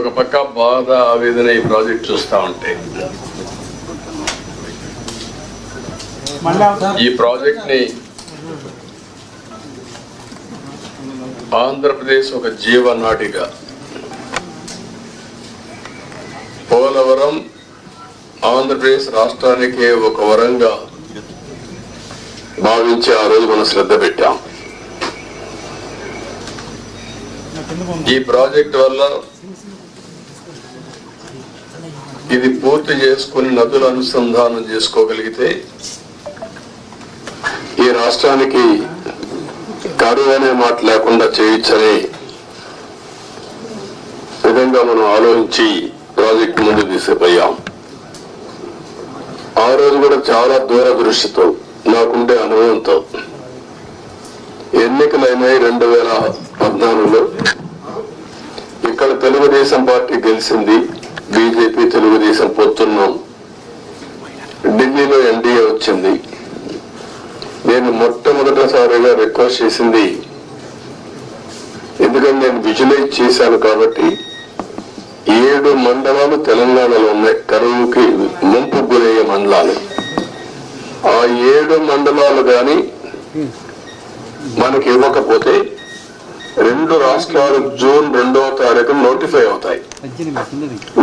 ఒక పక్క బాధ ఆవేదన ఈ ప్రాజెక్ట్ చూస్తా ఉంటే, ఈ ప్రాజెక్ట్ ని ఆంధ్రప్రదేశ్ ఒక జీవనాడిగా, పోలవరం ఆంధ్రప్రదేశ్ రాష్ట్రానికి ఒక వరంగా భావించి ఆ రోజు మనం శ్రద్ధ పెట్టాం. ఈ ప్రాజెక్ట్ వల్ల ఇది పూర్తి చేసుకుని నదుల అనుసంధానం చేసుకోగలిగితే ఈ రాష్ట్రానికి కరువు అనే మాట లేకుండా చేయొచ్చనే విధంగా మనం ఆలోచించి ప్రాజెక్ట్ ముందు తీసుకుపోయాం. ఆ రోజు కూడా చాలా దూరదృష్టితో, నాకుండే అనుభవంతో, ఎన్నికలైనాయి 2014లో. ఇక్కడ తెలుగుదేశం పార్టీ గెలిచింది, బీజేపీ తెలుగుదేశం పొత్తున్నాం. ఢిల్లీలో ఎన్డీఏ వచ్చింది. నేను మొట్టమొదటిసారిగా రిక్వెస్ట్ చేసింది, ఎందుకంటే నేను విజువలైజ్ చేశాను కాబట్టి, 7 మండలాలు తెలంగాణలో ఉన్నాయి, కరువుకి ముంపు గురయ్యే మండలాలు. ఆ 7 మండలాలు కానీ మనకి ఇవ్వకపోతే 2 రాష్ట్రాలు జూన్ 2వ తారీఖున నోటిఫై అవుతాయి.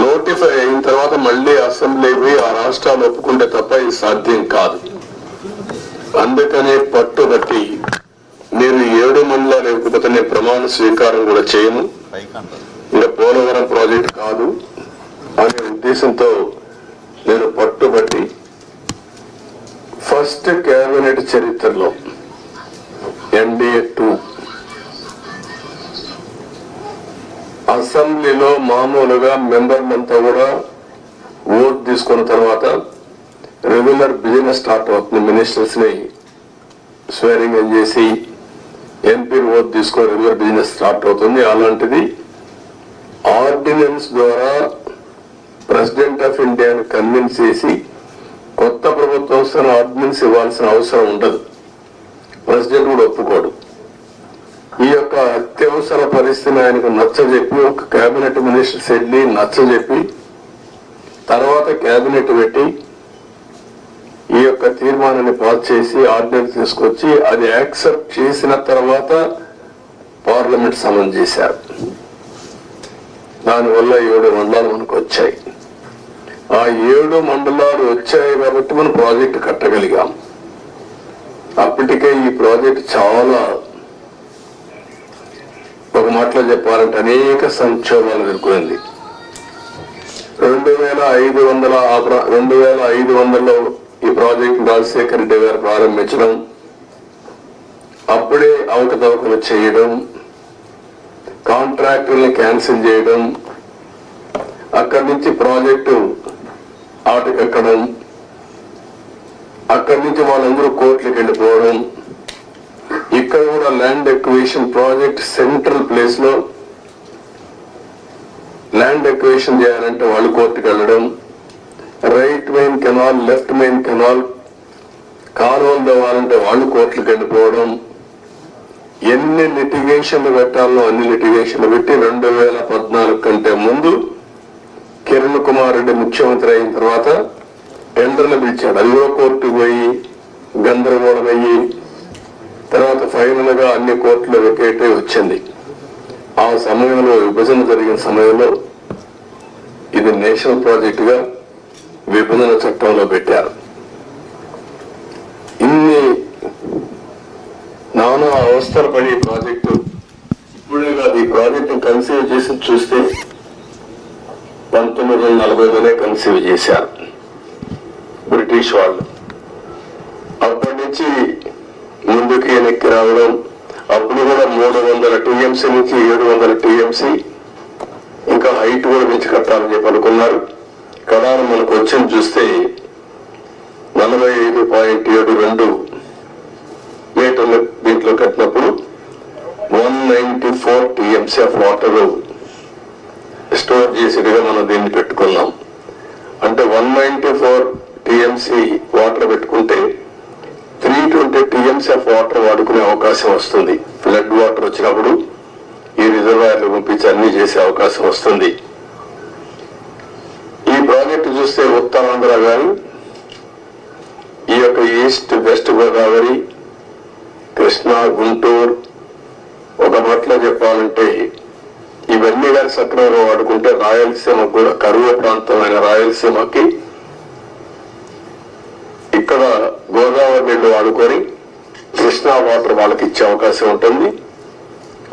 నోటిఫై అయిన తర్వాత మళ్ళీ అసెంబ్లీకి ఆ రాష్ట్రాలు ఒప్పుకుంటే తప్ప ఇది సాధ్యం కాదు. అందుకనే పట్టుబట్టి మీరు 7 మండలాలు ఇవ్వకపోతే నేను ప్రమాణ స్వీకారం కూడా చేయను, ఇంకా పోలవరం ప్రాజెక్ట్ కాదు అనే ఉద్దేశంతో నేను పట్టుబట్టి ఫస్ట్ కేబినెట్ చరిత్రలో ఎన్డీఏ 2 అసెంబ్లీలో మామూలుగా మెంబర్లంతా కూడా ఓట్ తీసుకున్న తర్వాత రెగ్యులర్ బిజినెస్ స్టార్ట్ అవుతుంది. మినిస్టర్స్ ని స్వేరింగ్ ఇన్ చేసి ఎంపీ ఓట్ తీసుకొని రెగ్యులర్ బిజినెస్ స్టార్ట్ అవుతుంది. అలాంటిది ఆర్డినెన్స్ ద్వారా ప్రెసిడెంట్ ఆఫ్ ఇండియాను కన్విన్స్ చేసి కొత్త ప్రభుత్వం ఆర్డినెన్స్ ఇవ్వాల్సిన అవసరం ఉండదు, ప్రెసిడెంట్ కూడా ఒప్పుకోడు. ఈ యొక్క అత్యవసర పరిస్థితిని ఆయనకు నచ్చజెప్పి ఒక కేబినెట్ మినిస్టర్స్ వెళ్ళి నచ్చజెప్పి తర్వాత కేబినెట్ పెట్టి ఈ యొక్క తీర్మానాన్ని పాస్ చేసి ఆర్డినెన్స్ తీసుకొచ్చి అది యాక్సెప్ట్ చేసిన తర్వాత పార్లమెంట్ సమన్ చేశారు. దానివల్ల 7 మండలాలు మనకు వచ్చాయి. ఆ 7 మండలాలు వచ్చాయి కాబట్టి మనం ప్రాజెక్టు కట్టగలిగాం. అప్పటికే ఈ ప్రాజెక్ట్ చాలా, ఒక మాటలో చెప్పాలంటే అనేక సంక్షోభాలు ఎదుర్కొంది. 2500లో ఈ ప్రాజెక్ట్ రాజశేఖర రెడ్డి గారు ప్రారంభించడం, అప్పుడే అవకతవకలు చేయడం, కాంట్రాక్టుల్ని క్యాన్సిల్ చేయడం, అక్కడి నుంచి ప్రాజెక్టు ఆటకెక్కడం, అక్కడి నుంచి వాళ్ళందరూ కోర్టులకు వెళ్ళిపోవడం, ఇక్కడ కూడా land acquisition project central place లో ల్యాండ్ ఎక్విజిషన్ చేయాలంటే వాళ్ళు కోర్టుకు వెళ్ళడం, right main canal left main canal కాలువలు తవ్వాలంటే వాళ్ళు కోర్టులకు వెళ్ళిపోవడం, ఎన్ని లిటిగేషన్లు పెట్టాలో అన్ని లిటిగేషన్లు పెట్టి 2014 కంటే ముందు కిరణ్ కుమార్ రెడ్డి ముఖ్యమంత్రి అయిన తర్వాత టెండర్లు పిలిచాడు. అది కూడా కోర్టుకు పోయి గందరగోళం అయ్యి తర్వాత ఫైనల్ గా అన్ని కోర్టులు వెకేట్ వచ్చింది. ఆ సమయంలో విభజన జరిగిన సమయంలో ఇది నేషనల్ ప్రాజెక్ట్ గా విభజన చట్టంలో పెట్టారు. ఇన్ని నానా అవస్థలు పడి ప్రాజెక్టు ఇప్పుడే కాదు, ఈ ప్రాజెక్టు కన్సీవ్ చేసి చూస్తే 1940లోనే కన్సీవ్ చేశారు బ్రిటిష్ వాళ్ళు. అప్పటి నుంచి ముందుకి వెనక్కి రావడం, అప్పుడు కూడా 300 టీఎంసీ నుంచి 700 టీఎంసీ ఇంకా హైట్ కూడా పెంచి కట్టాలని చెప్పి అనుకున్నారు. కడాను మనకు వచ్చింది చూస్తే 45.72 మీటర్లు దీంట్లో కట్టినప్పుడు 194 టీఎంసీ ఆఫ్ వాటర్ స్టోర్ చేసేట్టుగా మనం దీన్ని పెట్టుకున్నాం. అంటే 194 టీఎంసీ వాటర్ పెట్టుకుంటే 320 టీఎంసీ ఆఫ్ వాటర్ వాడుకునే అవకాశం వస్తుంది. ఫ్లడ్ వాటర్ వచ్చినప్పుడు ఈ రిజర్వాయర్లు పంపించి అన్ని చేసే అవకాశం వస్తుంది. ప్రాజెక్టు చూస్తే ఉత్తరాంధ్ర కానీ ఈ యొక్క ఈస్ట్ వెస్ట్ గోదావరి, కృష్ణా, గుంటూరు, ఒక మాటలో చెప్పాలంటే ఇవన్నీ కానీ సక్రమంగా వాడుకుంటే రాయలసీమకు కూడా కరువు ప్రాంతమైన రాయలసీమకి ఇక్కడ గోదావరి నీళ్లు వాడుకొని కృష్ణా వాటర్ వాళ్ళకి ఇచ్చే అవకాశం ఉంటుంది.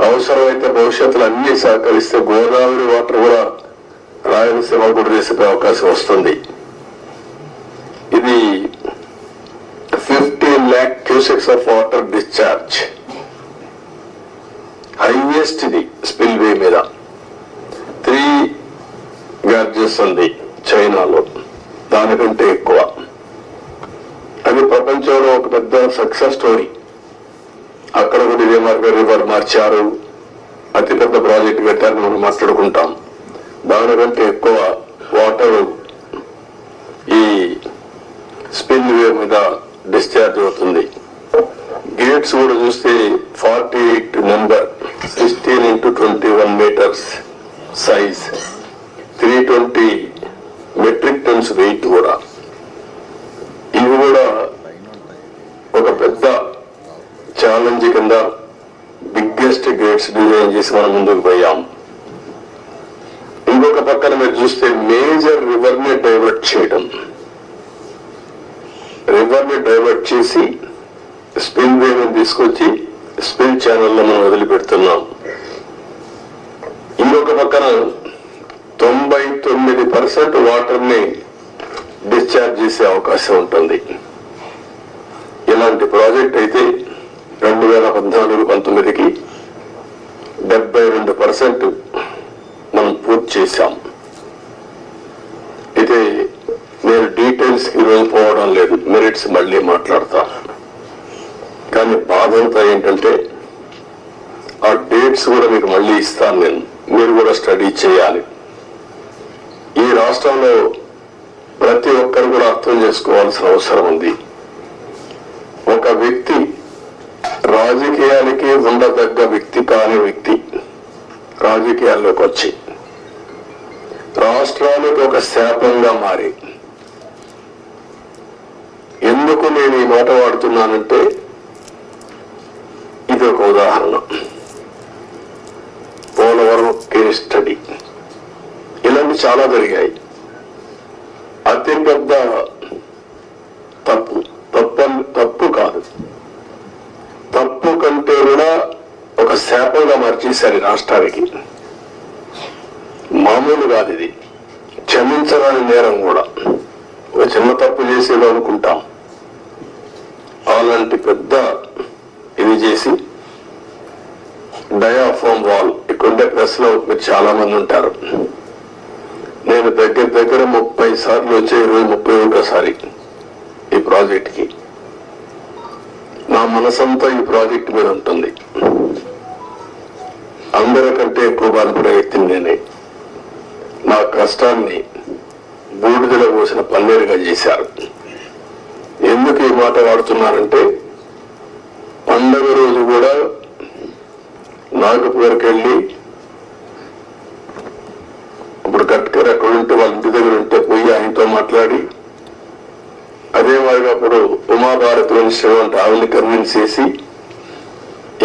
అవసరమైతే భవిష్యత్తులో అన్ని సహకరిస్తే గోదావరి వాటర్ కూడా రాయలసీమ కూడా తీసుకునే అవకాశం వస్తుంది. ఇది 15 lakh cusecs of water discharge, highest ఇది స్పిల్ వే మీద. 3 గ్యార్జెస్ ఉంది చైనాలో, దానికంటే ఎక్కువ. అది ప్రపంచంలో ఒక పెద్ద సక్సెస్ స్టోరీ. అక్కడ కూడా ఇదే రివర్ మార్చారు, అతిపెద్ద ప్రాజెక్టు కట్టారని మనం మాట్లాడుకుంటాం. దానికంటే ఎక్కువ వాటర్ ఈ స్పిల్ వే మీద డిశ్చార్జ్ అవుతుంది. గేట్స్ కూడా చూస్తే 48 number, 16 into 21 meters size, 320 metric tons weight కూడా. ఇవి కూడా ఒక పెద్ద ఛాలెంజ్ కింద బిగ్గెస్ట్ గేట్స్ డిజైన్ చేసి మనం ముందుకు పోయాం. ఇంకొక పక్కన మీరు చూస్తే మేజర్ రివర్ ని డైవర్ట్ చేయడం, రివర్ ని డైవర్ట్ చేసి స్పిల్ వేని తీసుకొచ్చి స్పిల్ ఛానల్లో మనం వదిలిపెడుతున్నాం. ఇంకొక పక్కన 99% వాటర్ ని డిశ్చార్జ్ చేసే అవకాశం ఉంటుంది. ఇలాంటి ప్రాజెక్ట్ అయితే 2014-19కి 72% మనం పూర్తి చేశాం. అయితే నేను డీటెయిల్స్ ఈరోజు పోవడం లేదు, మెరిట్స్ మళ్ళీ మాట్లాడతా. కానీ బాధ అంతా ఏంటంటే ఆ డేట్స్ కూడా మీకు మళ్ళీ ఇస్తాను నేను, మీరు కూడా స్టడీ చేయాలి. ఈ రాష్ట్రంలో ప్రతి ఒక్కరు కూడా అర్థం చేసుకోవాల్సిన అవసరం ఉంది. ఒక వ్యక్తి రాజకీయానికి ఉండదగ్గ వ్యక్తి కాని వ్యక్తి రాజకీయాల్లోకి వచ్చి రాష్ట్రానికి ఒక శాపంగా మారి, ఎందుకు నేను ఈ మాట వాడుతున్నానంటే ఇది ఒక ఉదాహరణ. పోలవరం కేస్ స్టడీ, ఇలాంటి చాలా జరిగాయి. అతిపెద్ద తప్పు కాదు, తప్పు కంటే కూడా ఒక శాపంగా మార్చేశారు ఈ రాష్ట్రానికి. మామూలు కాదు ఇది, క్షమించరాని నేరం కూడా. ఒక చిన్న తప్పు చేసేదో అనుకుంటాం, అలాంటి పెద్ద ఇది చేసి డయాఫామ్ వాల్, ఇక్కడ ప్రెస్ లో మీరు చాలా మంది ఉంటారు. నేను దగ్గర 30 సార్లు వచ్చే 31సారి ఈ ప్రాజెక్ట్ కి. నా మనసంతా ఈ ప్రాజెక్ట్ మీద ఉంటుంది. అందరికంటే ఎక్కువ బాధపడే వ్యక్తిని నేనే. నా కష్టాన్ని బూడిదలో పోసిన పన్నీరుగా చేశారు. ఎందుకు ఈ మాట వాడుతున్నారంటే, పండగ రోజు కూడా నాగపూర్కి వెళ్ళి, ఇప్పుడు గట్కర్ ఎక్కడ ఉంటే వాళ్ళ ఇంటి దగ్గర ఉంటే పోయి ఆయనతో మాట్లాడి, అదే మాదిరిగా అప్పుడు ఉమాభారత్ మినిస్టర్ అంటే ఆవిడని కన్విన్స్ చేసి,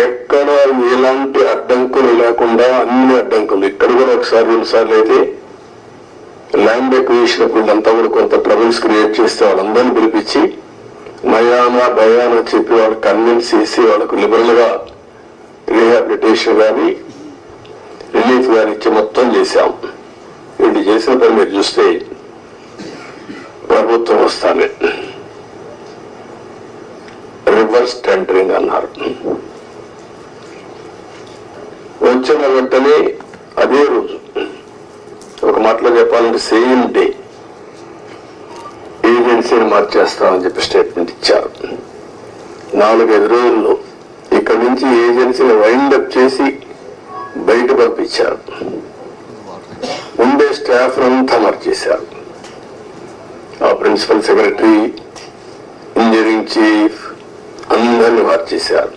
ఎక్కడ ఎలాంటి అడ్డంకులు లేకుండా అన్ని అడ్డంకులు, ఇక్కడ కూడా ఒకసారి 2 సార్లు అయితే ల్యాండ్ ఎక్విజిషన్ అంతా కూడా కొంత ట్రబుల్స్ క్రియేట్ చేస్తే వాళ్ళందరినీ పిలిపించి నయానా భయానా చెప్పి వాళ్ళకి కన్విన్స్ చేసి వాళ్ళకు లిబరల్ గా రీహాబిలిటేషన్ కానీ రిలీఫ్ కానీ ఇచ్చి మొత్తం చేశాం. వీళ్ళు చేసిన పని మీరు చూస్తే ప్రభుత్వం వస్తానే రివర్స్ టెండరింగ్ అన్నారు. వచ్చిన వెంటనే అదే రోజు, ఒక మాటలో చెప్పాలంటే సేమ్ డే, ఏజెన్సీని మార్చేస్తామని చెప్పి స్టేట్మెంట్ ఇచ్చారు. 4-5 రోజుల్లో ఇక్కడి నుంచి ఏజెన్సీని వైండప్ చేసి బయట పంపించారు. ఉండే స్టాఫ్ అంతా మార్చేశారు. ఆ ప్రిన్సిపల్ సెక్రటరీ, ఇంజనీరింగ్ చీఫ్ అందరినీ మార్చేశారు.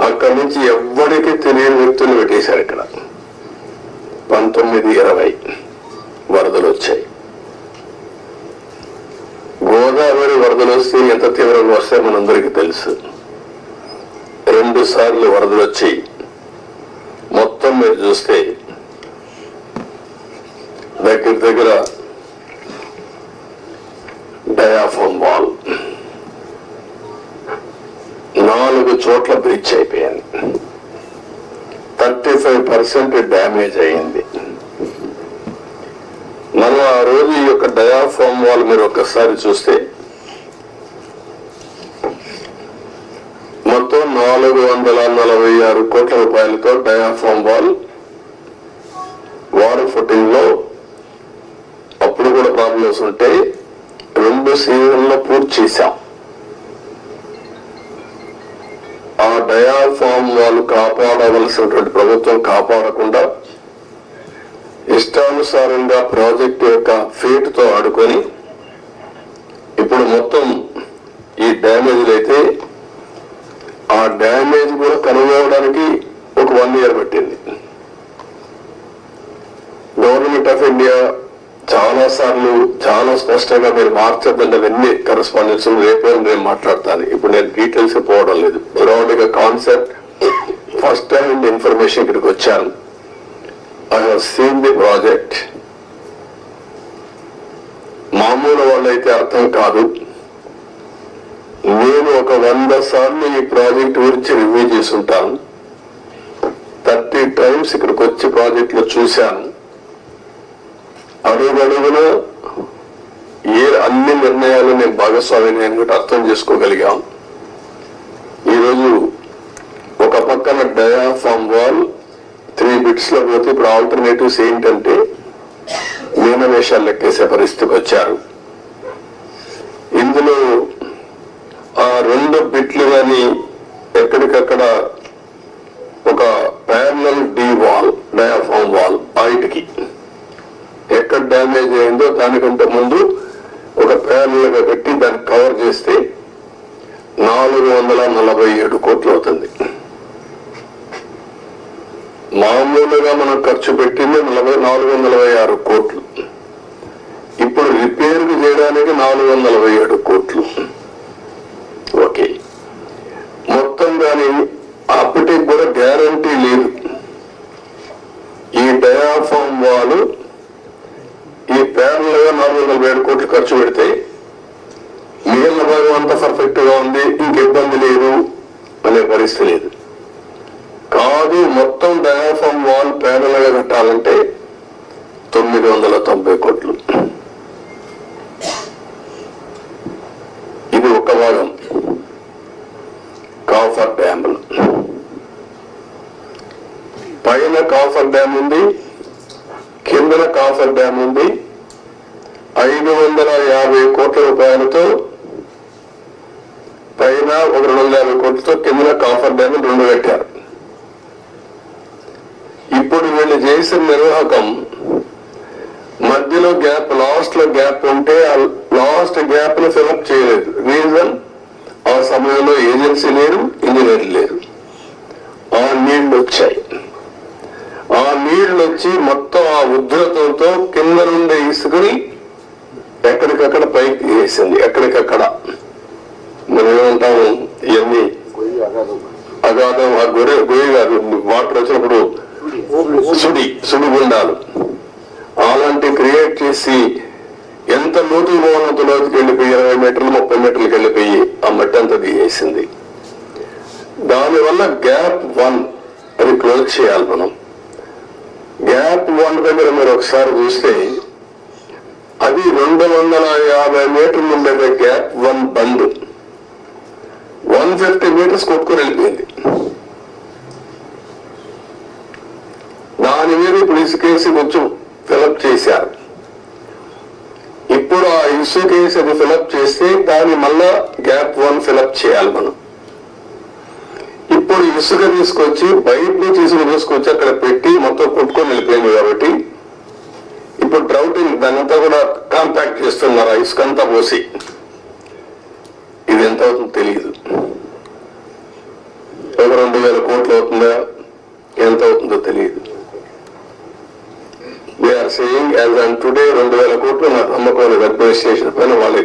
అక్కడి నుంచి ఎవ్వరికీ తెలియని వ్యక్తులు పెట్టేశారు. ఇక్కడ 1920 వరదలు వచ్చాయి. వరదలు వస్తే ఎంత తీవ్రంగా వస్తాయో మనందరికీ తెలుసు. 2 సార్లు వరదలు వచ్చి మొత్తం మీరు చూస్తే దగ్గర డయాఫామ్ వాల్ 4 చోట్ల బ్రీచ్ అయిపోయింది. 35% డ్యామేజ్ అయింది. మనం ఆ రోజు ఈ యొక్క డయాఫామ్ వాల్ మీరు ఒక్కసారి చూస్తే మొత్తం 446 కోట్ల రూపాయలతో డయాఫామ్ వాల్ వాటర్ ఫుటింగ్ లో అప్పుడు కూడా ప్రాబ్లమ్స్ ఉంటే 2 సీజన్లో పూర్తి చేశాం. ఆ డయాఫామ్ వాల్ కాపాడవలసినటువంటి ప్రభుత్వం కాపాడకుండా ఇష్టానుసారంగా ప్రాజెక్టు యొక్క ఫేట్ తో ఆడుకొని ఇప్పుడు మొత్తం ఈ డ్యామేజ్లు అయితే ఆ డ్యామేజ్ కూడా కనుగొనడానికి ఒక 1 year పట్టింది. గవర్నమెంట్ ఆఫ్ ఇండియా చాలా సార్లు చాలా స్పష్టంగా మీరు మార్చద్దంటే అవన్నీ కరెస్పాండెన్స్ రేపు నేను మాట్లాడతాను. ఇప్పుడు నేను డీటెయిల్స్ పోవడం లేదు. బ్రాడ్ గా కాన్సెప్ట్ ఫస్ట్ హ్యాండ్ ఇన్ఫర్మేషన్ ఇక్కడికి వచ్చాను. I have seen the project. మామూలు వాళ్ళైతే అర్థం కాదు. నేను ఒక 100 సార్లు ఈ ప్రాజెక్ట్ గురించి రివ్యూ చేసి ఉంటాను. 30 times ఇక్కడికి వచ్చి ప్రాజెక్ట్ లో చూశాను. అడుగడుగున అన్ని నిర్ణయాలు నేను భాగస్వామిని అర్థం చేసుకోగలిగాం. ఈరోజు ఒక పక్కన డయాఫామ్ వాల్ 3 bits లో పోతే ఇప్పుడు ఆల్టర్నేటివ్స్ ఏంటంటే మీనవేషాలు లెక్కేసే పరిస్థితికి వచ్చారు. ఇందులో ఆ 2 బిట్లు కానీ ఎక్కడికక్కడ ఒక parallel D wall diaphragm wall బయటికి ఎక్కడ డ్యామేజ్ అయిందో దానికంటే ముందు ఒక ప్యారల్ గా పెట్టి దాన్ని కవర్ చేస్తే 447 కోట్లు అవుతుంది. మామూలుగా మనం ఖర్చు పెట్టింది 446 కోట్లు. ఇప్పుడు రిపేర్ చేయడానికి 447 కోట్లు. ఓకే, మొత్తం దాని అప్పటికి కూడా గ్యారంటీ లేదు. ఈ డయాఫామ్ వాల్ ఈ ప్యారల్ గా 447 కోట్లు ఖర్చు పెడితే మిగిలిన భాగం అంతా పర్ఫెక్ట్ గా ఉంది, ఇంక ఇబ్బంది లేదు అనే పరిస్థితి లేదు. కాదు, మొత్తం డయాఫామ్ వాల్ ప్యారల్ గా కట్టాలంటే 990 కోట్లు. ఇది ఒక భాగం. కాఫర్ డ్యామ్ పైన కాఫర్ డ్యామ్ ఉంది, కిందన కాఫర్ డ్యామ్ ఉంది. 550 కోట్ల రూపాయలతో పైన ఒక 250 కోట్లతో కిందన కాఫర్ డ్యామ్ 2 కట్టారు. ఇప్పుడు వీళ్ళు చేసిన నిర్వాహకం మధ్యలో గ్యాప్, లాస్ట్ లో గ్యాప్ ఉంటే ఆ లాస్ట్ గ్యాప్ ను ఫిలప్ చేయలేదు. రీజన్, ఆ సమయంలో ఏజెన్సీ లేరు, ఇంజనీర్లు లేరు. ఆ నీళ్లు వచ్చాయి. ఆ నీళ్లు వచ్చి మొత్తం ఆ ఉధృతంతో కింద నుండి ఇసుకుని ఎక్కడికక్కడ పైకి వేసింది. ఎక్కడికక్కడ మనం ఏమంటాము, ఇవన్నీ అగాధం, ఆ గొయ్యి కాదు, వాటర్ వచ్చినప్పుడు సుడి గుండాలు అలాంటి క్రియేట్ చేసి ఎంత లోతుకు పోవాలంత లోతుకి వెళ్ళిపోయి 20 మీటర్లు 30 మీటర్లకు వెళ్ళిపోయి ఆ మట్టి అంతా దిగేసింది. దానివల్ల గ్యాప్ 1 అది క్లోజ్ చేయాలి మనం. గ్యాప్ 1 దగ్గర మీరు ఒకసారి చూస్తే అది 250 మీటర్లు ఉండేది. గ్యాప్ 1 బండ్ 150 మీటర్స్ కొట్టుకొని వెళ్ళిపోయింది. దాని మీద ఇప్పుడు ఇసుకేసి కొంచెం ఫిలప్ చేశారు. ఇప్పుడు ఆ ఇసుకేసి అది ఫిలప్ చేస్తే దాన్ని మళ్ళా గ్యాప్ 1 ఫిలప్ చేయాలి మనం. ఇప్పుడు ఇసుక తీసుకొచ్చి బయట నుంచి ఇసుక తీసుకొచ్చి అక్కడ పెట్టి మొత్తం కొట్టుకొని వెళ్ళిపోయింది. కాబట్టి ఇప్పుడు డ్రౌటింగ్ దానంతా కూడా కాంపాక్ట్ చేస్తున్నారు. ఆ ఇసుక అంతా పోసి ఇది ఎంత అవుతుందో తెలియదు. ఒక 2000 కోట్లు అవుతుందా, ఎంత అవుతుందో తెలియదు. They are saying as on today 2000 కోట్లు నాకు నమ్మకం అడ్మినిస్ట్రేషన్ పైన. వాళ్ళు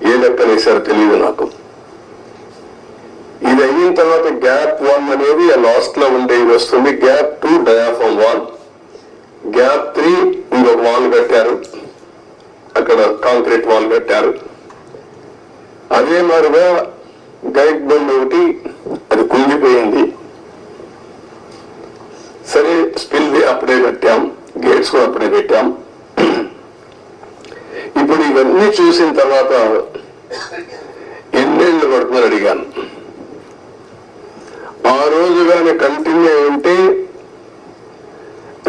ఏ లెక్కనేసారో తెలియదు నాకు. ఇది అయిన తర్వాత గ్యాప్ 1 అనేది లాస్ట్ లో ఉండేది వస్తుంది. గ్యాప్ 2 డయాఫామ్ వాల్, గ్యాప్ 3 ఇంకొక వాల్ కట్టారు, అక్కడ కాంక్రీట్ వాల్ కట్టారు. అదే మాదిరిగా గైడ్ బండ్ ఒకటి అది కుంగిపోయింది. సరే స్పిల్ వే అప్పుడే కట్టాం, గేట్స్ కూడా అప్పుడే పెట్టాం. ఇప్పుడు ఇవన్నీ చూసిన తర్వాత ఎన్నేళ్లు పడుతుందని అడిగాను. ఆ రోజు కానీ కంటిన్యూ ఉంటే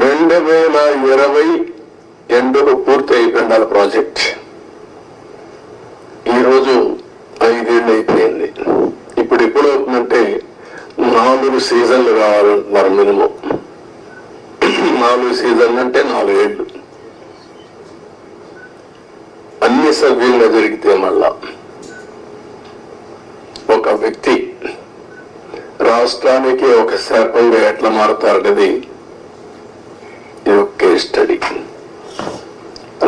2020 ఎండుకు పూర్తి అయిపోయింది ప్రాజెక్ట్. ఈరోజు 5 ఏళ్ళు అయిపోయింది. ఇప్పుడు ఎప్పుడు అవుతుందంటే 4 సీజన్లు కావాలంటున్నారు మినిమం. 4 సీజన్లు అంటే 4 ఏళ్ళు. అన్ని సవ్యంగా జరిగితే మళ్ళా ఒక వ్యక్తి రాష్ట్రానికి ఒక శాపంగా ఎట్లా మారుతారనేది ఇది ఒక కేస్ స్టడీ.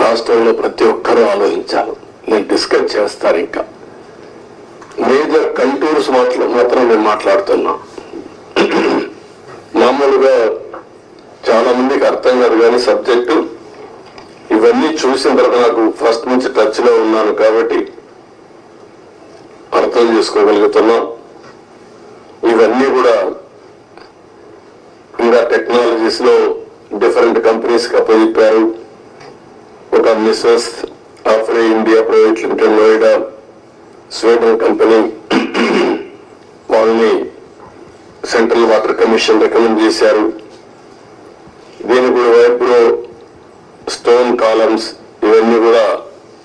రాష్ట్రంలో ప్రతి ఒక్కరూ ఆలోచించాలి. నేను డిస్కస్ చేస్తాను. ఇంకా మేజర్ కంటూర్స్ మాత్రం నేను మాట్లాడుతున్నా. మామూలుగా చాలా మందికి అర్థం కాదు కానీ సబ్జెక్టు ఇవన్నీ చూసిన తర్వాత నాకు ఫస్ట్ నుంచి టచ్ లో ఉన్నాను కాబట్టి అర్థం చేసుకోగలుగుతున్నా. ఇవన్నీ కూడా ఇంకా టెక్నాలజీస్ లో డిఫరెంట్ కంపెనీస్ కి అప్పచెప్పారు. ఒక మిస్సెస్ ఆఫ్రే India private limited Noida Sweden company, వాళ్ళని సెంట్రల్ వాటర్ కమిషన్ రికమెండ్ చేశారు. దీని కూడా వైబ్రో స్టోన్ కాలమ్స్ ఇవన్నీ కూడా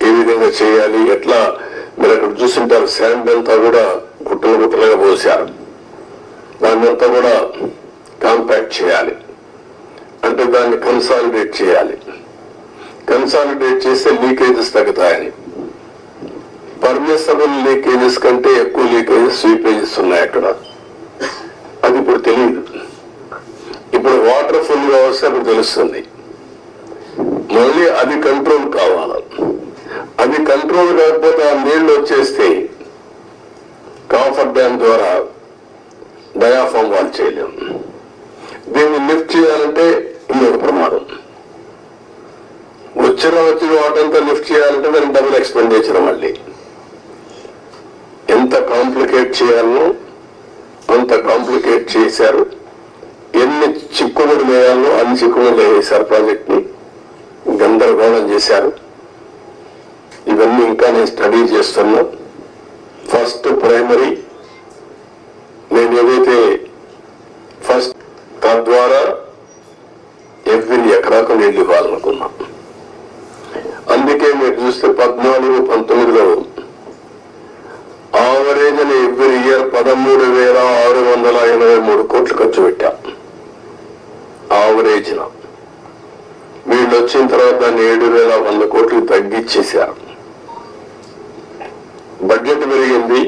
ఏ విధంగా చేయాలి, ఎట్లా మీరు అక్కడ చూస్తుంటారు శాండ్ అంతా కూడా గుట్టలు గుట్టలుగా పోసారు. దాన్ని అంతా కూడా కాంపాక్ట్ చేయాలి, అంటే దాన్ని కన్సాలిడేట్ చేయాలి. కన్సాలిడేట్ చేస్తే లీకేజెస్ తగ్గుతాయని. పర్మిసబుల్ లీకేజెస్ కంటే ఎక్కువ లీకేజెస్ స్వీపేజెస్ ఉన్నాయి అక్కడ. అది ఇప్పుడు తెలియదు. ఇప్పుడు వాటర్ ఫుల్ గా వస్తే అప్పుడు తెలుస్తుంది. మళ్ళీ అది కంట్రోల్ కావాలి. అది కంట్రోల్ కాకపోతే ఆ నీళ్లు వచ్చేస్తే కాఫర్ డ్యామ్ ద్వారా డయాఫామ్ వాల్ చేయలేము. దీన్ని లిఫ్ట్ చేయాలంటే ఇంకొక ప్రమాదం. వచ్చిన వాటంతా లిఫ్ట్ చేయాలంటే దానికి డబుల్ ఎక్స్పెండిచర్. మళ్ళీ ఎంత కాంప్లికేట్ చేయాలో అంత కాంప్లికేట్ చేశారు. ఎన్ని చిక్కుముడు వేయాలో అన్ని చిక్కుముడు వేశారు. ప్రాజెక్ట్ ని గందరగోళం చేశారు. ఇవన్నీ ఇంకా నేను స్టడీ చేస్తున్నా. ఫస్ట్ ప్రైమరీ నేను ఏదైతే ఫస్ట్ తద్వారా ఎవ్రీ ఎకరాకు నీళ్లు ఇవ్వాలనుకున్నా. అందుకే మీరు చూస్తే 14-19లో ఆవరేజ్ అని ఎవ్రీ ఇయర్ 13,683 కోట్లు ఖర్చు పెట్టాం ఆవరేజ్. వీళ్ళు వచ్చిన తర్వాత దాన్ని 7,100 కోట్లు తగ్గించేశారు. బడ్జెట్ పెరిగింది,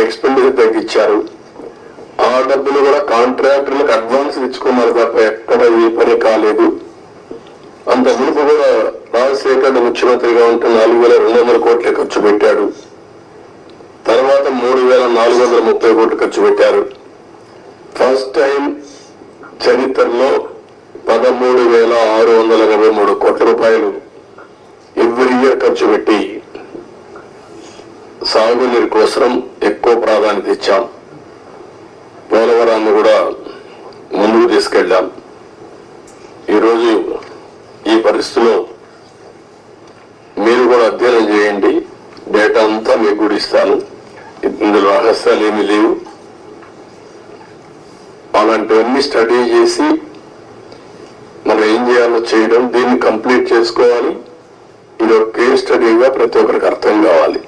ఎక్స్పెండిచర్ తగ్గించారు. ఆ డబ్బులు కూడా కాంట్రాక్టర్లకు అడ్వాన్స్ ఇచ్చుకున్నారు తప్ప ఎక్కడ ఏ పని కాలేదు. అంత మునుపు కూడా రాజశేఖర్ ముఖ్యమంత్రిగా ఉంటే 4,200 కోట్లే ఖర్చు పెట్టాడు. తర్వాత 3,430 కోట్లు ఖర్చు పెట్టారు. ఫస్ట్ టైం చరిత్రలో 13,683 కోట్ల రూపాయలు ఎవ్రీ ఇయర్ ఖర్చు పెట్టి సాగునీరు కోసం ఎక్కువ ప్రాధాన్యత ఇచ్చాం. పోలవరాన్ని కూడా ముందుకు తీసుకెళ్లాం. ఈరోజు ఈ పరిస్థితిలో మీరు కూడా అధ్యయనం చేయండి. డేటా అంతా మీకు కూడా ఇస్తాను. ఇందులో రహస్యాలు ఏమీ లేవు. అలాంటివన్నీ స్టడీ చేసి మనం ఏం చేయాలో చేయడం, దీన్ని కంప్లీట్ చేసుకోవాలి. ఇది ఒక కేస్ స్టడీగా ప్రతి ఒక్కరికి అర్థం కావాలి.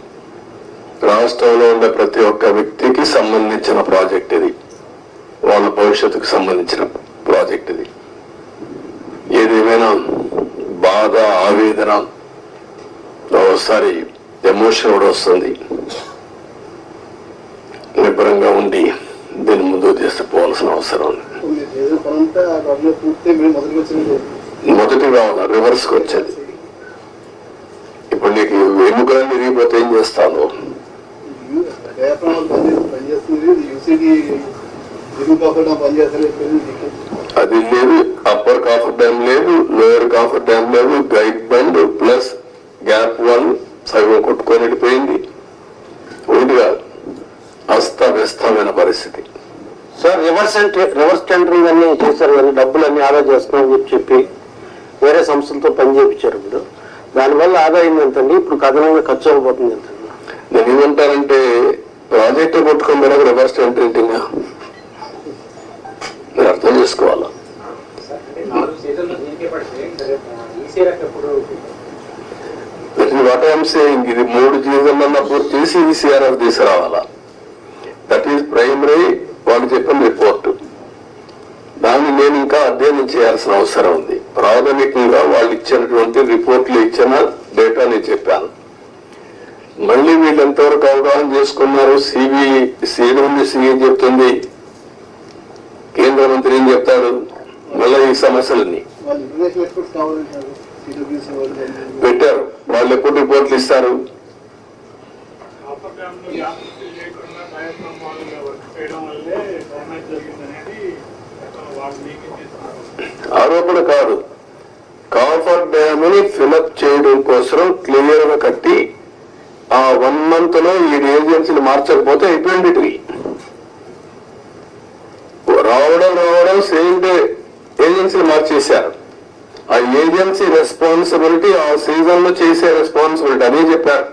రాష్ట్రంలో ఉండే ప్రతి ఒక్క వ్యక్తికి సంబంధించిన ప్రాజెక్ట్ ఇది. వాళ్ళ భవిష్యత్తుకు సంబంధించిన ప్రాజెక్ట్ ఇది. ఏదేమైనా బాధ, ఆవేదన, ఒకసారి ఎమోషన్ కూడా వస్తుంది. నిబ్బరంగా ఉండి దీన్ని ముందుకు తీసుకుపోవాల్సిన అవసరం ఉంది. మొదటి రావాలి, రివర్స్కి వచ్చేది. ఇప్పుడు నీకు ఎముకలను విరిగిపోతే ఏం చేస్తాను? అది లేదు, అప్పర్ కాఫర్ డ్యామ్ లేదు, లోయర్ కాఫర్ డ్యామ్ లేదు, గైడ్ బండ్ ప్లస్ గ్యాప్ 1 సగం కొట్టుకొని వెళ్ళిపోయింది. ఒకటి కాదు, అస్తవ్యస్తమైన పరిస్థితి. సార్ రివర్స్ టెండరింగ్ అన్ని చేశారు కానీ డబ్బులు అన్ని ఆదా చేస్తున్నామని చెప్పి వేరే సంస్థలతో పని చేయించారు. ఇప్పుడు దానివల్ల ఆదాయం ఎంతండి? ఇప్పుడు కథనంగా ఖర్చు అయిపోతుంది ఎంతండి? నేను ఏమంటానంటే ప్రాజెక్టు కొట్టుకొని కూడా రివర్స్ టెండరింగ్ మీరు అర్థం చేసుకోవాలా. వాట్ ఐఎమ్ సేయింగ్, ఇది 3 సీజన్లన్నా పూర్తి చేసి ఈసీఆర్ఎఫ్ తీసుకురావాలా. దట్ ఈస్ ప్రైమరీ వాళ్ళు చెప్పిన రిపోర్టు. దాన్ని నేను ఇంకా అధ్యయనం చేయాల్సిన అవసరం ఉంది. ప్రాథమికంగా వాళ్ళు ఇచ్చినటువంటి రిపోర్ట్లు ఇచ్చిన డేటా నేను చెప్పాను. మళ్ళీ వీళ్ళు ఎంతవరకు అవగాహన చేసుకున్నారు? సిఏ చెప్తుంది, కేంద్ర మంత్రి ఏం చెప్తాడు? మళ్ళీ ఈ సమస్యలన్నీ పెట్టారు. వాళ్ళు ఎప్పుడు రిపోర్ట్లు ఇస్తారు? ఆరోపణ కాదు, కాఫర్ డ్యామ్ ని ఫిలప్ చేయడం కోసం క్లియర్ గా కట్టి ఆ 1 month లో ఈ ఏజెన్సీలు మార్చకపోతే అయిపోయింది. రావడం సేమ్ డే ఏజెన్సీలు మార్చేశారు. ఆ ఏజెన్సీ రెస్పాన్సిబిలిటీ ఆ సీజన్ లో చేసే రెస్పాన్సిబిలిటీ అదే చెప్పారు.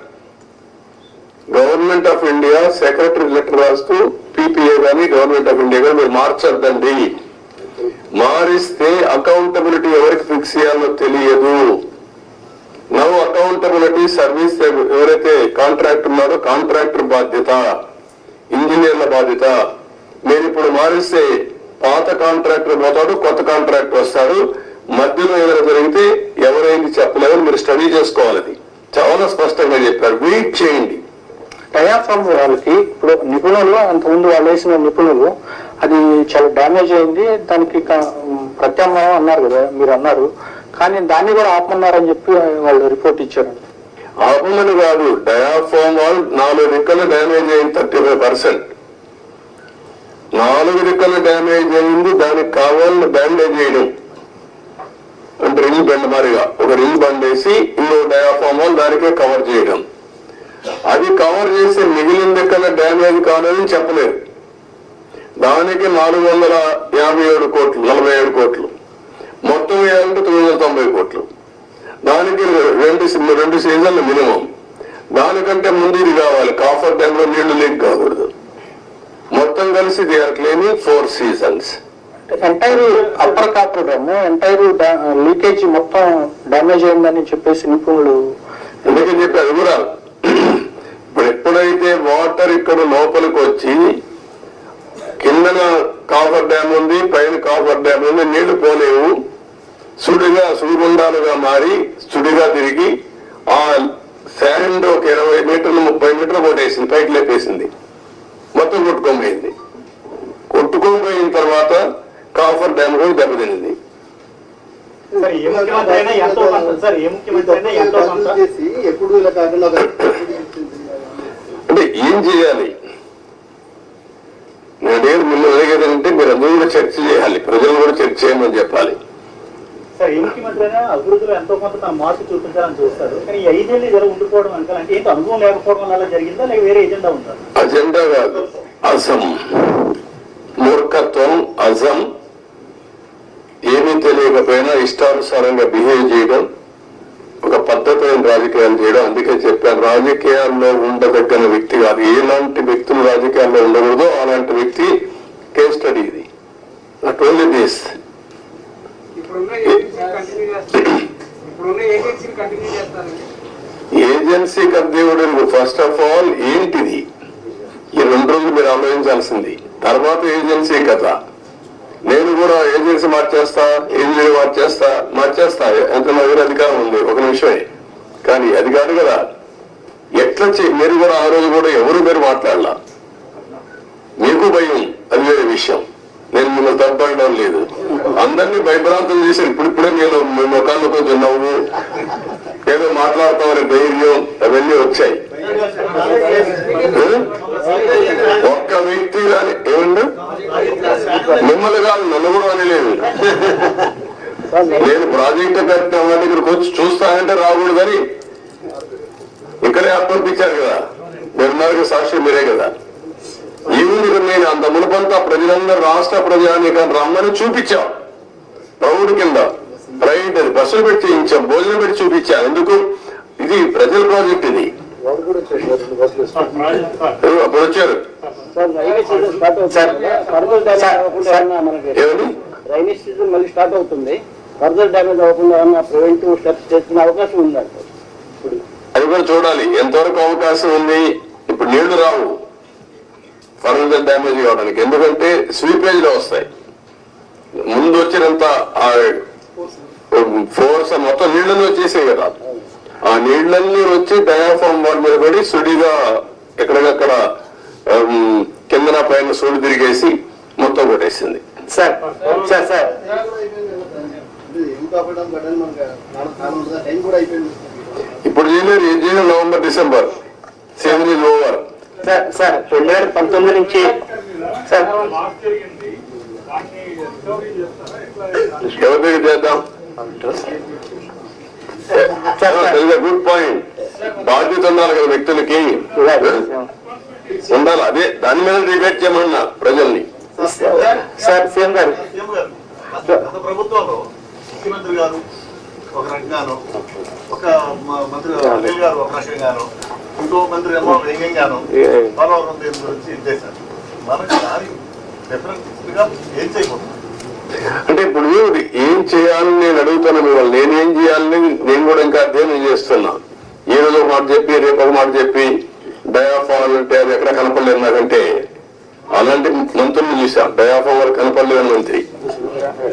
Government of India secretary letter రాస్తూ పీపీఏ గానీ గవర్నమెంట్ ఆఫ్ ఇండియా గానీ మీరు మార్చొద్దండి, మారిస్తే అకౌంటబిలిటీ ఎవరికి ఫిక్స్ చేయాలో తెలియదు. నవ్ అకౌంటబిలిటీ సర్వీస్ ఎవరైతే కాంట్రాక్టర్ ఉన్నారో కాంట్రాక్టర్ బాధ్యత, ఇంజనీర్ల బాధ్యత. మీరు ఇప్పుడు మారిస్తే పాత కాంట్రాక్టర్ పోతాడు, కొత్త కాంట్రాక్టర్ వస్తాడు. మధ్యలో ఏదైనా జరిగితే ఎవరైంది చెప్పలేదని మీరు స్టడీ చేసుకోవాలి. అది చాలా స్పష్టంగా చెప్పారు. వెయిట్ చేయండి. డయాఫ్రామ్ వాళ్ళకి ఇప్పుడు నిపుణులు అంతకుముందు వాళ్ళు వేసిన నిపుణులు అది చాలా డ్యామేజ్ అయింది, దానికి ప్రత్యామ్నాయం అన్నారు కదా మీరు అన్నారు, కానీ దాన్ని కూడా ఆపమన్నారని చెప్పి వాళ్ళు రిపోర్ట్ ఇచ్చారు. ఆపమని కాదు, డయాఫ్రామ్ వాల్ 4 రెక్కలు డ్యామేజ్ అయింది, 35%. 4 రెక్కలు డ్యామేజ్ అయింది, దానికి కావాలని బ్యాండేజ్ చేయడం అంటే రింగ్ బెండ్ మారిగా ఒక రింగ్ బండ్ వేసి ఇంకో డయాఫ్రామ్ వాల్ దానికే కవర్ చేయడం. అది కవర్ చేసి మిగిలిన రెక్కల డ్యామేజ్ కావాలని చెప్పలేదు. దానికి 457 కోట్లు, 47 కోట్లు, మొత్తం వేయాలంటే 990 కోట్లు. దానికి 2 సీజన్లు మినిమం. దానికంటే ముందు ఇది కావాలి, కాఫర్ డ్యామ్ లో నీళ్లు లీక్ కాకూడదు. మొత్తం కలిసి they are claiming 4 seasons. Entire upper coffer dam entire leakage మొత్తం డ్యామేజ్ అయిందని చెప్పేసి నిపుణులు ఎందుకని చెప్పి అది కూడా ఇప్పుడు ఎప్పుడైతే వాటర్ ఇక్కడ లోపలికి వచ్చి కిందన కాఫర్ డ్యామ్ ఉంది, పైన కాఫర్ డ్యామ్ ఉంది, నీళ్లు పోలేవు, సుడిగుండాలుగా మారి సుడిగా తిరిగి ఆ శాండ్ ఒక 20 మీటర్లు 30 మీటర్లు కొట్టేసింది, పైకి లేపేసింది, మొత్తం కొట్టుకోపోయింది. కొట్టుకోపోయిన తర్వాత కాఫర్ డ్యామ్ కూడా దెబ్బతింది. అంటే ఏం చేయాలి? నేను ముందు అడిగేదంటే మీరు అందరూ కూడా చర్చ చేయాలి, ప్రజలు కూడా చర్చ చేయమని చెప్పాలి. సార్, ఏ ముఖ్యమంత్రి అయినా అభివృద్ధిలో ఎంతో కొంత తన మార్పు చూపించాలని చూస్తారు, కానీ 5 ఏళ్ళు ఇలా ఉండిపోవడం అంటే ఏంటి? అనుభవం లేకపోవడం వల్ల జరిగిందా, లేక వేరే ఎజెండా ఉందా? అజెండా కాదు, అజం, మూర్ఖత్వం, అజం. ఏమీ తెలియకపోయినా ఇష్టానుసారంగా బిహేవ్ చేయడం, ఒక పద్ధతైన రాజకీయాలు చేయడం. అందుకే చెప్పాను, రాజకీయాల్లో ఉండదగ్గన వ్యక్తి కాదు. ఎలాంటి వ్యక్తులు రాజకీయాల్లో ఉండకూడదో అలాంటి వ్యక్తి కేస్ స్టడీ ఇది. Not only this. ఏజెన్సీ కర్దేవుడు ఫస్ట్ ఆఫ్ ఆల్ ఏంటిది? ఈ 2 రోజులు మీరు ఆలోచించాల్సింది. తర్వాత ఏజెన్సీ కథ. నేను కూడా ఏజెన్సీ మార్చేస్తా ఎంత నా దగ్గర అధికారం ఉంది, ఒక నిమిషమే. కానీ అది కాదు కదా. ఎట్లా మీరు కూడా ఆ రోజు కూడా ఎవరు మీరు మాట్లాడలా, మీకు భయం, అది వేరే విషయం. నేను మిమ్మల్ని తప్పడం లేదు. అందరినీ భయభ్రాంతం చేశారు. ఇప్పుడిప్పుడే నేను మీ ముఖాల్లో కొంచెం నవ్వు ఏదో మాట్లాడతామని ధైర్యం అవన్నీ వచ్చాయి. ఒక్క వ్యక్తి కానీ ఏమన్నా మిమ్మల్ని కాదు నన్ను కూడా అనలేదు. నేను ప్రాజెక్టు కట్టిన వాళ్ళ ఇక్కడికి వచ్చి చూస్తానంటే రాకూడదు కానీ ఇక్కడే అప్పనిపించారు కదా, నిర్ణయానికి సాక్షి మీరే కదా. ఈవెన్ నేను అంత మునుపంతా ప్రజలందరూ రాష్ట్ర ప్రజానీకాన్ని రమ్మని చూపించాం. ప్రౌఢి కింద రైట్ అది బస్సులు పెట్టి చేయించాం, భోజనం పెట్టి చూపించాం. ఎందుకు? ఇది ప్రజల ప్రాజెక్ట్. ఇది అప్పుడు వచ్చారు ఏమని రైనీ సీజన్ మళ్ళీ స్టార్ట్ అవుతుంది, ఫర్దర్ డ్యామేజ్ అవ్వకుండా ప్రివెంటివ్ స్టెప్స్ చేసుకునే అవకాశం ఉందంట. అది కూడా చూడాలి ఎంతవరకు అవకాశం ఉంది. ఇప్పుడు నీళ్లు రావు ఫర్దర్ డ్యామేజ్ కావడానికి, ఎందుకంటే స్వీపేజ్ లో వస్తాయి. ముందు వచ్చినంత ఫోర్స్ మొత్తం నీళ్లలో వచ్చేసాయి కదా, ఆ నీళ్లన్నీ వచ్చి డయాఫామ్ వాల్ మీద పడి సుడిగా ఎక్కడికక్కడ కిందన పైన సుడి తిరిగేసి మొత్తం కొట్టేసింది. సార్ సార్ సార్ ఇప్పుడు చేయలేరు, ఏం చేయలేదు. November December season is over. Sir sir 2019 నుంచి సార్ ఎవరి దగ్గర చేద్దాం? Good point. బాధ్యత ఉండాలి కదా వ్యక్తులకి, ఉండాలి. అదే దాని మీద డిబేట్ చేయమన్నా ప్రజల్ని. సార్ సీఎం గారు గత ప్రభుత్వంలో ముఖ్యమంత్రి గారు ఒక రకంగాను, ఒక మంత్రి అనిల్ గారు ఒక రకంగాను, ఇంకో మంత్రి ఏమో వ్యంగ్యంగాను పోలవరం దీని గురించి ఇచ్చేశారు. మనకు దానికి డిఫరెంట్ గా ఏం చేయకూడదు అంటే ఇప్పుడు ఏం చేయాలని నేను అడుగుతాను మిమ్మల్ని. నేనేం చేయాలని నేను కూడా ఇంకా అధ్యయనం చేస్తున్నా. ఈ రోజు ఒక మాట చెప్పి రేపు ఒక మాట చెప్పి డయాఫామ్ అంటే అది ఎక్కడ కనపడలేదు నాకంటే. అలాంటి మంత్రులు చూసాం, డయాఫామ్ వరకు కనపడలేదు మంత్రి.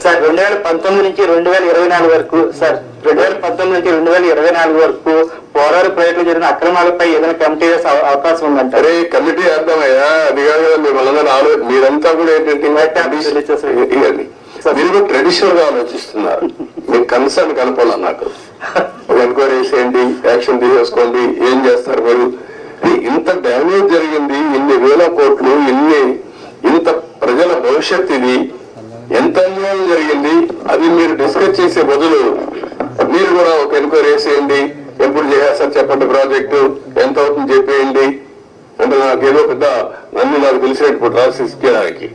సార్ 2019 నుంచి 2024 వరకు సార్ 2019 నుంచి 2024 వరకు పోరాడు ప్రాజెక్టులు జరిగిన అక్రమాలపై ఏదైనా కమిటీ వేసే అవకాశం ఉందంట. అరే కమిటీ వేద్దామయ్యా, అది కాదు కదా మిమ్మల్ని మీరంతా కూడా ఏంటంటే మీరు కూడా ట్రెడిషనల్ గా ఆలోచిస్తున్నారు. మీకు కన్సర్న్ కనపడాల నాకు. ఒక ఎంక్వైరీ చేసేయండి, యాక్షన్ తీసేసుకోండి, ఏం చేస్తారు మీరు? ఇంత డ్యామేజ్ జరిగింది, ఇన్ని వేల కోట్లు, ఇంత ప్రజల భవిష్యత్, ఇది ఎంత అన్యాయం జరిగింది. అది మీరు డిస్కస్ చేసే బదులు మీరు కూడా ఒక ఎంక్వైరీ చేసేయండి, ఎప్పుడు చేసేస్తారు చెప్పండి, ప్రాజెక్టు ఎంత అవుతుంది చెప్పేయండి అంటే నాకేదో పెద్ద అన్ని నాకు తెలిసినట్టు రాసిడానికి.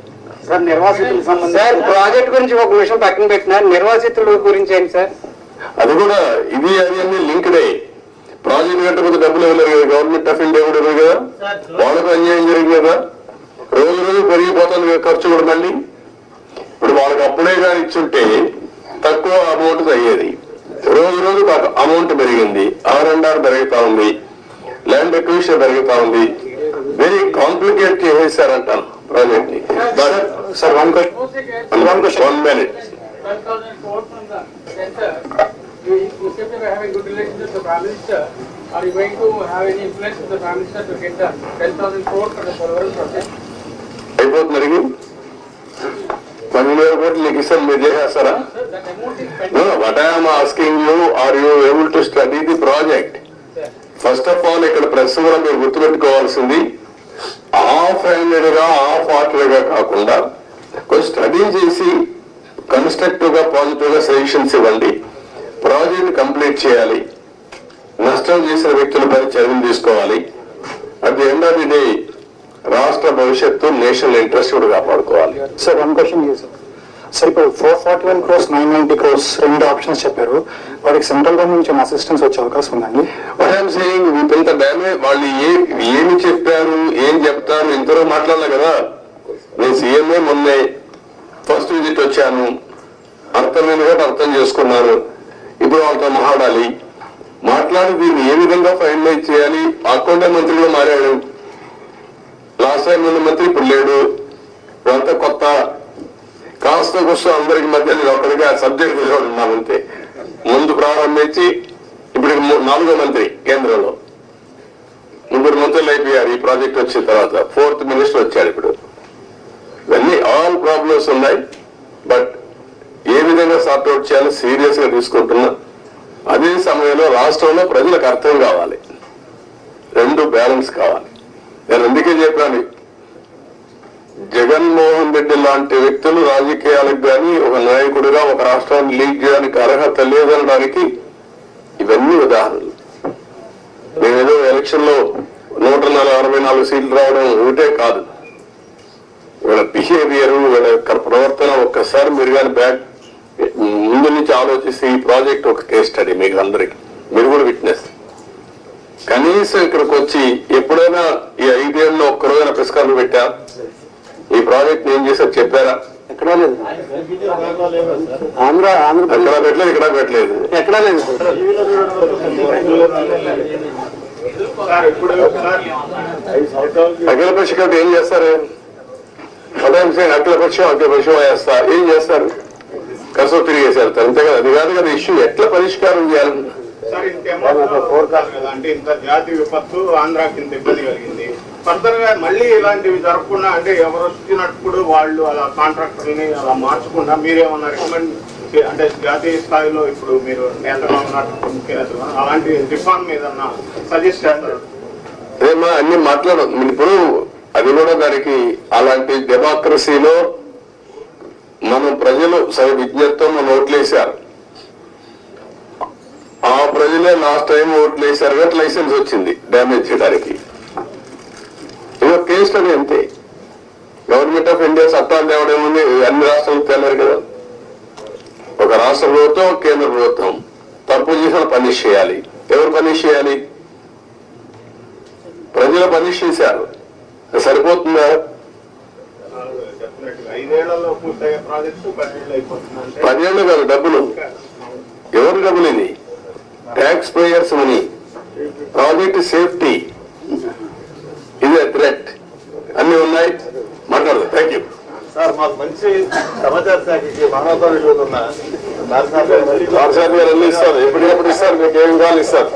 సార్ నిర్వాసితులకు సంబంధించి సార్ ప్రాజెక్ట్ గురించి ఒక విషయం పక్కన పెట్టిన నిర్వాసితుల గురించి ఏంటి సార్? అది కూడా ఇది అది అన్ని లింక్డ్ అయ్యి ప్రాజెక్ట్ కట్టకపోతే డబ్బులు ఇవ్వలేరు కదా, గవర్నమెంట్ ఆఫ్ ఇండియా కూడా ఇవ్వరు కదా, వాళ్ళకు అన్యాయం జరిగింది కదా. రోజు రోజు పెరిగిపోతుంది ఖర్చు కూడా. మళ్ళీ ఇప్పుడు వాళ్ళకి అప్పుడే కానీ ఇచ్చుంటే తక్కువ అమౌంట్ అయ్యేది. రోజు రోజు అమౌంట్ పెరిగింది, R&R పెరుగుతా ఉంది, ల్యాండ్ ఎక్విజిషన్ పెరుగుతా ఉంది. వెరీ కాంప్లికేట్ చేసేసారంటాను ప్రాజెక్ట్ ని. Sir one minute. 10,000 crores from the center. You seem to be having good relations with the Prime Minister. Are you going to have any influence with the Prime Minister to get the 10,000 crores for the Polvaram project? అయిపోతున్నారు 10,000 కోట్లు నీకు ఇస్తాను, మీరు చేసేస్తారా? Sir, that amount is pending. What I am asking you, are you able to study the project? First of all ఇక్కడ press కూడా మీరు గుర్తుపెట్టుకోవాల్సింది, హాఫ్ హ్యాండెడ్ గా హాఫ్ హార్టెడ్ గా కాకుండా కొంచెం స్టడీ చేసి కన్స్ట్రక్టివ్ గా పాజిటివ్ గా సజెషన్స్ ఇవ్వండి. ప్రాజెక్ట్ కంప్లీట్ చేయాలి, నష్టం చేసిన వ్యక్తులపై చర్యలు తీసుకోవాలి. At the end of the day రాష్ట్ర భవిష్యత్తు, నేషనల్ ఇంట్రెస్ట్ కూడా కాపాడుకోవాలి. సార్ వన్ క్వశ్చన్ సార్, ఇప్పుడు 441 crores 990 crores రెండు ఆప్షన్స్ చెప్పారు. వాటికి సెంట్రల్ గవర్నమెంట్ నుంచి అసిస్టెన్స్ వచ్చే అవకాశం ఉందండి? వాట్ ఐఎమ్ సేయింగ్, ఇంత డ్యామేజ్ వాళ్ళు ఏమి చెప్పారు, ఏం చెప్తారు, ఇంతవరకు మాట్లాడలే కదా. నేను సీఎంఏ మొన్నే ఫస్ట్ విజిట్ వచ్చాను, అర్థమైంది కాబట్టి అర్థం చేసుకున్నాను. ఇప్పుడు వాళ్ళతో మాట్లాడి దీన్ని ఏ విధంగా ఫైనలైజ్ చేయాలి. అకౌంట్ మంత్రిగా మారాడు, లాస్ట్ టైం ఉన్న మంత్రి ఇప్పుడు లేడు, ఇదంతా కొత్త. కాస్త కూర్చో అందరికి మధ్య నేను ఒక్కడిగా సబ్జెక్ట్ ఉన్నానంతే. ముందు ప్రారంభించి ఇప్పుడు 4వ మంత్రి, కేంద్రంలో 3 మంత్రులు అయిపోయారు ఈ ప్రాజెక్ట్ వచ్చిన తర్వాత. 4th మినిస్టర్ వచ్చాడు. ఇప్పుడు ఇవన్నీ ఆల్ ప్రాబ్లమ్స్ ఉన్నాయి. బట్ ఏ విధంగా సార్ట్అవుట్ చేయాలో సీరియస్ గా తీసుకుంటున్నా. అదే సమయంలో రాష్ట్రంలో ప్రజలకు అర్థం కావాలి, రెండు బ్యాలెన్స్ కావాలి. నేను అందుకే చెప్పాను, జగన్మోహన్ రెడ్డి లాంటి వ్యక్తులు రాజకీయాలకు కానీ ఒక నాయకుడిగా ఒక రాష్ట్రాన్ని లీడ్ చేయడానికి అర్హత లేదనడానికి ఇవన్నీ ఉదాహరణలు. మేమేదో ఎలక్షన్ లో 164 సీట్లు రావడం ఒకటే కాదు, వీళ్ళ బిహేవియర్, వీళ్ళ యొక్క ప్రవర్తన ఒక్కసారి మీరు కానీ ముందు నుంచి ఆలోచిస్తే ఈ ప్రాజెక్ట్ ఒక కేస్ స్టడీ మీకు అందరికి, మీరు కూడా విట్నెస్. కనీసం ఇక్కడికి వచ్చి ఎప్పుడైనా ఈ 5 ఏళ్ళలో ఒక్కరోజైనా పుస్తకాలు పెట్టా ఈ ప్రాజెక్ట్ ఏం చేశారు చెప్పారా? ఎక్కడా లేదు. అక్కడ పెట్టలేదు, ఇక్కడ పెట్టలేదు, ఎక్కడా లేదు. అఖిల పక్ష కమిటీ ఏం చేస్తారు? అఖిల పక్షం వేస్తా ఏం చేస్తారు? కసో తిరిగేసి వెళ్తారు, అంతే కదా. అది కాదు కదా ఇష్యూ, ఎట్లా పరిష్కారం చేయాలి? సార్ ఇంకేమో కదా అంటే ఇంత జాతి విపత్తు ఆంధ్రాకి ఇంత ఇబ్బంది కలిగింది, ఫర్దర్ గా మళ్ళీ ఇలాంటివి జరగకుండా అంటే ఎవరు వచ్చినప్పుడు వాళ్ళు అలా కాంట్రాక్టర్ని అలా మార్చకుండా మీరేమన్నా రికమెండ్ అంటే జాతీయ స్థాయిలో ఇప్పుడు మీరు నేతగా ఉన్నట్టు ముఖ్యనేతగా అలాంటి రిఫార్మ్ ఏదన్నా సజెస్ట్ చేస్తారు? అదేమా అన్ని మాట్లాడదు ఇప్పుడు. అది కూడా దానికి అలాంటి డెమోక్రసీలో మనం ప్రజలు సరి విజ్ఞతతో మనం ఓట్లేశారు, ఆ ప్రజలే లాస్ట్ టైం ఓట్లు వేశారు కాబట్టి లైసెన్స్ వచ్చింది డ్యామేజ్ చేయడానికి. ఇదో కేసు అది అంతే. గవర్నమెంట్ ఆఫ్ ఇండియా చట్టాలు తేవడేముంది, అన్ని రాష్ట్రాలు తేలేరు కదా. ఒక రాష్ట్ర ప్రభుత్వం, కేంద్ర ప్రభుత్వం తప్పు చేసిన పనిష్ చేయాలి. ఎవరు పనిష్ చేయాలి? ప్రజలు పనిష్ చేశారు, సరిపోతుందా? 5 ఏళ్లలో పూర్తయ్యే ప్రాజెక్టు 10 ఏళ్ళు అయిపోతుంది. 10 ఏళ్ళు కాదు, డబ్బులు ఎవరు డబ్బులు? ఇది tax payers money. Project safety ఇదే థ్రెట్, అన్ని ఉన్నాయి. మాట్లాడదు. Thank you sir. మాకు మంచి సమాచార శాఖకి మానవతా విలువలు ఉన్న గారు అన్ని ఇస్తారు, ఎప్పటికప్పుడు ఇస్తారు, మీకు ఏం కావాలి ఇస్తారు.